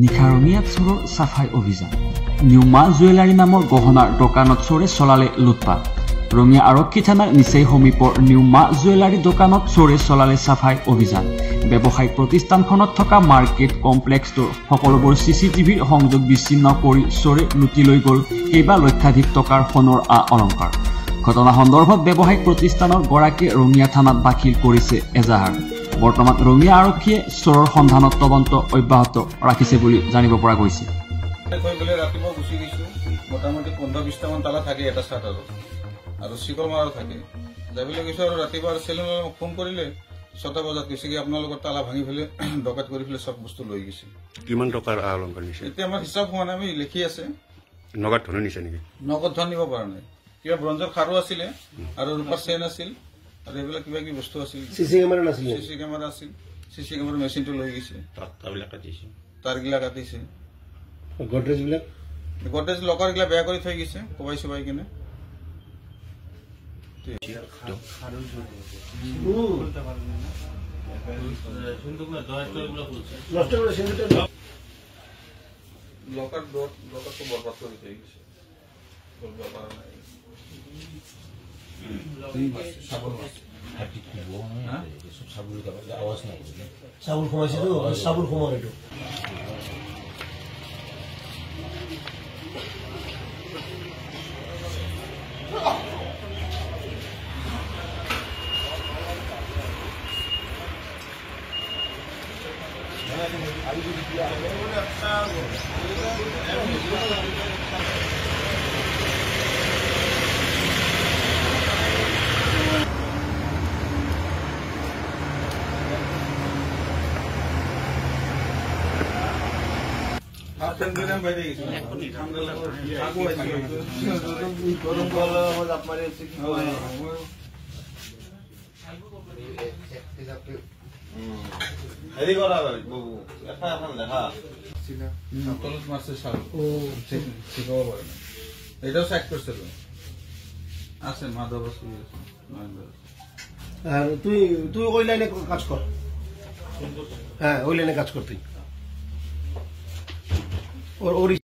নিখাৰঙীয়াত চোৰৰ চাফাই অভিযান নিউ মা জুৱেলাৰী নামৰ গহনাৰ দোকানত চোৰে চলালে লুটপাট ৰঙিয়া আৰক্ষী থানাৰ নিচেই সমীপৰ নিউ মা জুৱেলাৰী দোকানত চোৰে চলালে চাফাই অভিযান ব্যৱসায়িক প্ৰতিষ্ঠানখনত থকা মাৰ্কেট কমপ্লেক্সটোৰ সকলোবোৰ চিচিটিভিৰ সংযোগ বিচ্ছিন্ন কৰি চোৰে লুটি লৈ গ'ল কেইবা লক্ষাধিক টকাৰ সোণৰ অলংকাৰ ঘটনা সন্দৰ্ভত ব্যৱসায়িক প্ৰতিষ্ঠানৰ গৰাকী ৰঙিয়া থানাত দাখিল কৰিছে এজাহাৰ বৰ্তমান ৰঙিয়া আৰক্ষীয়ে চোৰৰ সন্ধানত তদন্ত অব্যাহত ৰাখিছে বুলি জানিব পৰা গৈছে ৰাতিপুৱা গুচি গৈছো মোটামুটি 15-20টা মান তালা থাকে এটা চাৰ্টাৰত আৰু চিকল মাৰো থাকে যাবলৈ গৈছো আৰু ৰাতিপুৱা চেলুনলৈ মোক ফোন কৰিলে 6টা বজাত কৈছে কি আপোনালোকৰ তালা ভাঙি ফেলে ডকাইত কৰি ফেলে সব বস্তু লৈ গৈছে কিমান টকাৰ অলংকাৰ নিছে এতিয়া আমাৰ হিচাপ হোৱা নাই আমি লিখি আছে নগদ ধন নিছে নেকি নগদ ধন নিব পৰা নাই কিবা ব্ৰঞ্জৰ খাৰু আছিলে আৰু ৰূপাৰ চেইন আছিল আৰু এইবিলাক কিবা কিবি বস্তু আছিল সিসি ক্যামেৰা নাছিল সিসি ক্যামেৰা আছিল সিসি ক্যামেৰা মেচিনটো লৈ গৈছে তাৰবিলাক কাটিছে তাৰগিলা কাটিছে গডৰেজ লকাৰ গিলা বেয়া কৰি থৈ গৈছে কোবাই চবাই কিনে লকাৰটো বৰবাদ কৰি থৈ গৈছে চাবুল কমাইছে তো চাবুল কমাৰ একটু হেৰি কৰা বাবু এটা এখন দেখা তলত মাছে চাল শিকাব পাৰে এটাও চেক কৰিছে আছে মাধৱ আছে আৰ তুই তুই ওই লাইনে কাজ কৰ হ্যাঁ ওই লাইনে কাজ কৰ তুই ওৰ